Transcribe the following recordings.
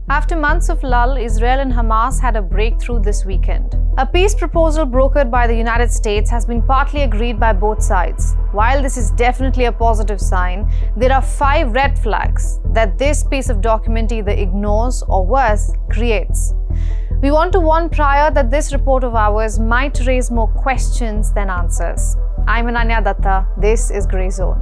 After months of lull, Israel and Hamas had a breakthrough this weekend. A peace proposal brokered by the United States has been partly agreed by both sides. While this is definitely a positive sign, there are 5 red flags that this piece of document either ignores or worse, creates. We want to warn prior that this report of ours might raise more questions than answers. I'm Ananya Datta. This is Grey Zone.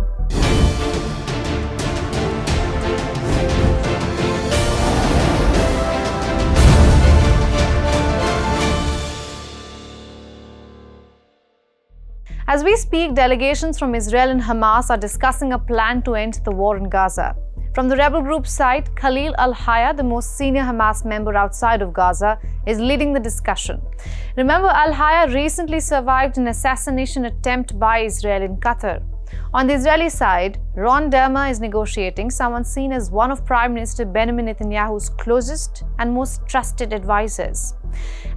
As we speak, delegations from Israel and Hamas are discussing a plan to end the war in Gaza. From the rebel group's side, Khalil al-Hayya, the most senior Hamas member outside of Gaza, is leading the discussion. Remember, al-Hayya recently survived an assassination attempt by Israel in Qatar. On the Israeli side, Dermer is negotiating, someone seen as one of Prime Minister Benjamin Netanyahu's closest and most trusted advisors.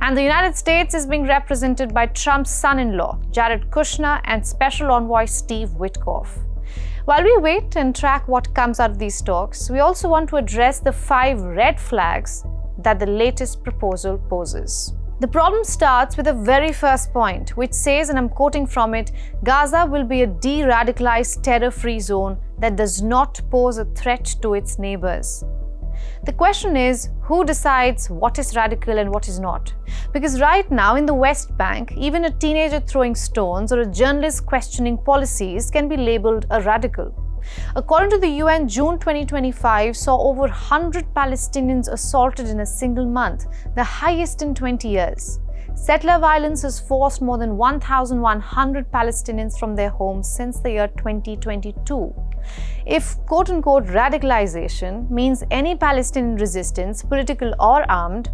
And the United States is being represented by Trump's son-in-law, Jared Kushner, and Special Envoy Steve Witkoff. While we wait and track what comes out of these talks, we also want to address the 5 red flags that the latest proposal poses. The problem starts with the very first point, which says, and I'm quoting from it, Gaza will be a de-radicalized terror-free zone that does not pose a threat to its neighbors. The question is, who decides what is radical and what is not? Because right now in the West Bank, even a teenager throwing stones or a journalist questioning policies can be labeled a radical. According to the UN, June 2025 saw over 100 Palestinians assaulted in a single month, the highest in 20 years. Settler violence has forced more than 1,100 Palestinians from their homes since the year 2022. If quote-unquote radicalization means any Palestinian resistance, political or armed,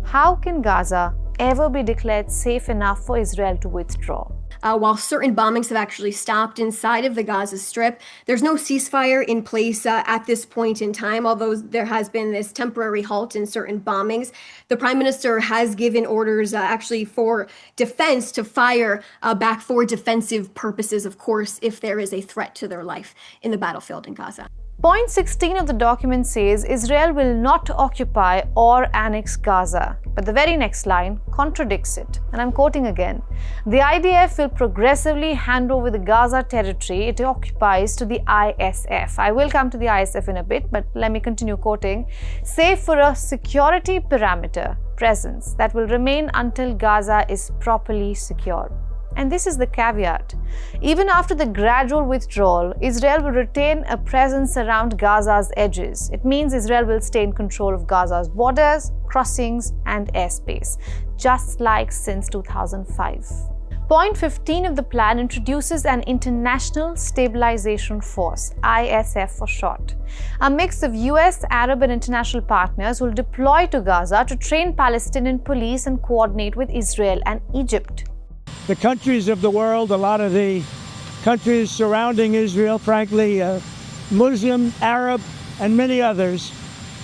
how can Gaza ever be declared safe enough for Israel to withdraw? While certain bombings have actually stopped inside of the Gaza Strip, there's no ceasefire in place at this point in time, although there has been this temporary halt in certain bombings. The Prime Minister has given orders actually for defense to fire back for defensive purposes, of course, if there is a threat to their life in the battlefield in Gaza. Point 16 of the document says Israel will not occupy or annex Gaza, but the very next line contradicts it. And I'm quoting again. The IDF will progressively hand over the Gaza territory it occupies to the ISF. I will come to the ISF in a bit, but let me continue quoting. Save for a security parameter presence that will remain until Gaza is properly secure. And this is the caveat. Even after the gradual withdrawal, Israel will retain a presence around Gaza's edges. It means Israel will stay in control of Gaza's borders, crossings, and airspace, just like since 2005. Point 15 of the plan introduces an International Stabilisation Force, ISF for short. A mix of US, Arab, and international partners will deploy to Gaza to train Palestinian police and coordinate with Israel and Egypt. The countries of the world, a lot of the countries surrounding Israel, frankly, Muslim, Arab, and many others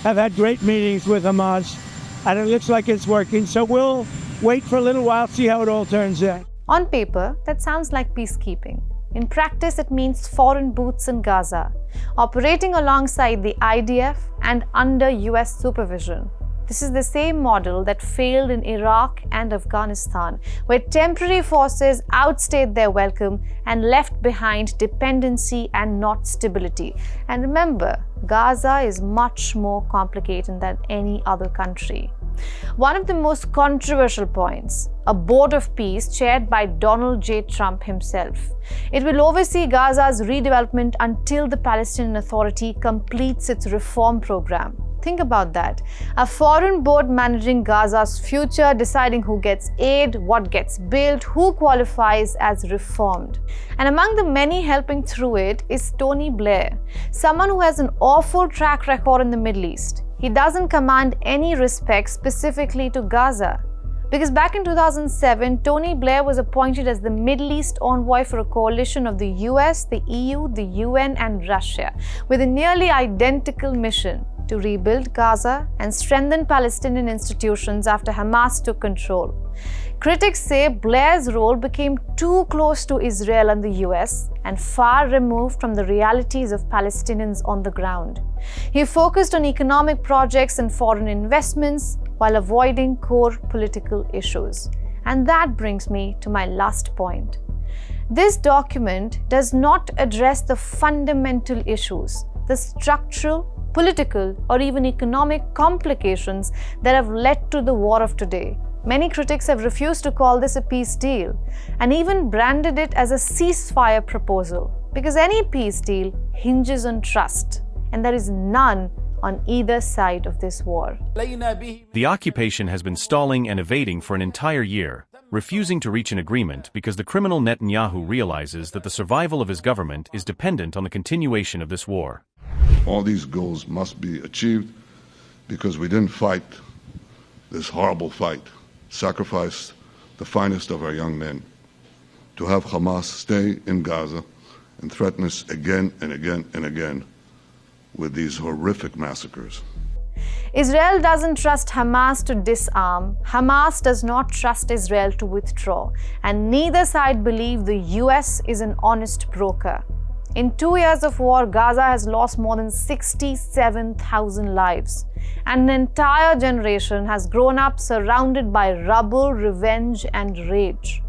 have had great meetings with Hamas, and it looks like it's working. So we'll wait for a little while, see how it all turns out. On paper, that sounds like peacekeeping. In practice, it means foreign boots in Gaza, operating alongside the IDF and under US supervision. This is the same model that failed in Iraq and Afghanistan, where temporary forces outstayed their welcome and left behind dependency and not stability. And remember, Gaza is much more complicated than any other country. One of the most controversial points, a board of peace chaired by Donald J. Trump himself. It will oversee Gaza's redevelopment until the Palestinian Authority completes its reform program. Think about that. A foreign board managing Gaza's future, deciding who gets aid, what gets built, who qualifies as reformed. And among the many helping through it is Tony Blair, someone who has an awful track record in the Middle East. He doesn't command any respect specifically to Gaza. Because back in 2007, Tony Blair was appointed as the Middle East envoy for a coalition of the US, the EU, the UN, and Russia, with a nearly identical mission: to rebuild Gaza and strengthen Palestinian institutions after Hamas took control. Critics say Blair's role became too close to Israel and the US and far removed from the realities of Palestinians on the ground. He focused on economic projects and foreign investments while avoiding core political issues. And that brings me to my last point. This document does not address the fundamental issues, the structural, political, or even economic complications that have led to the war of today. Many critics have refused to call this a peace deal and even branded it as a ceasefire proposal because any peace deal hinges on trust, and there is none on either side of this war. The occupation has been stalling and evading for an entire year, refusing to reach an agreement because the criminal Netanyahu realizes that the survival of his government is dependent on the continuation of this war. All these goals must be achieved because we didn't fight this horrible fight, sacrificed the finest of our young men to have Hamas stay in Gaza and threaten us again and again and again with these horrific massacres. Israel doesn't trust Hamas to disarm, Hamas does not trust Israel to withdraw, and neither side believe the US is an honest broker. In 2 years of war, Gaza has lost more than 67,000 lives, and an entire generation has grown up surrounded by rubble, revenge, and rage.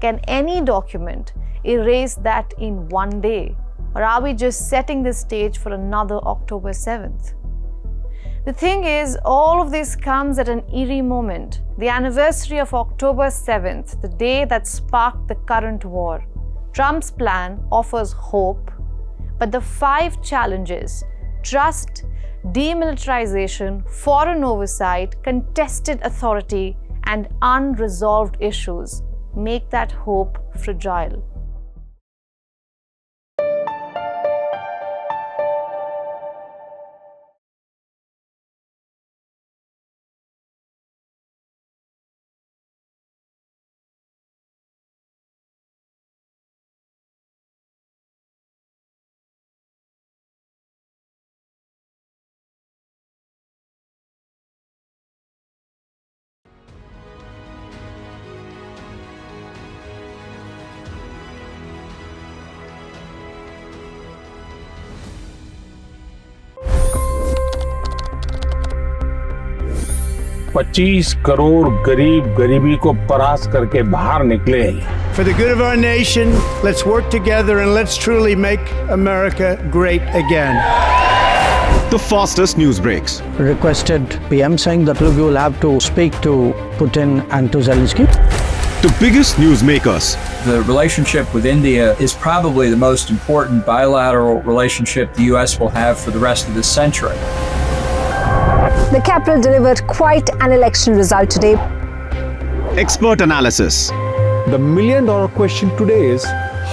Can any document erase that in one day? Or are we just setting the stage for another October 7th? The thing is, all of this comes at an eerie moment, the anniversary of October 7th, the day that sparked the current war. Trump's plan offers hope, but the 5 challenges, trust, demilitarization, foreign oversight, contested authority, and unresolved issues, make that hope fragile. $25 crore गरीब गरीबी को परास्त करके बाहर निकले। For the good of our nation, let's work together and let's truly make America great again. The fastest news breaks. Requested PM saying that look, you will have to speak to Putin and to Zelensky. The biggest newsmakers. The relationship with India is probably the most important bilateral relationship the US will have for the rest of this century. The capital delivered quite an election result today. Expert analysis. The million-dollar question today is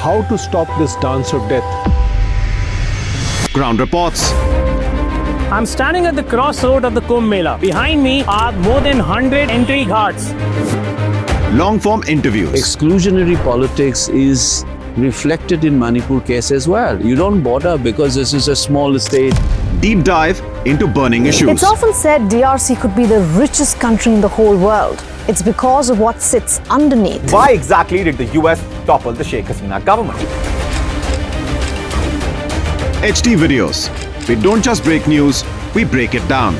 how to stop this dance of death. Ground reports. I'm standing at the crossroad of the Kumbh Mela. Behind me are more than 100 entry ghats. Long-form interviews. Exclusionary politics is reflected in Manipur case as well. You don't bother because this is a small state. Deep dive into burning issues. It's often said DRC could be the richest country in the whole world. It's because of what sits underneath. Why exactly did the US topple the Sheikh Hasina government? HD videos. We don't just break news, we break it down.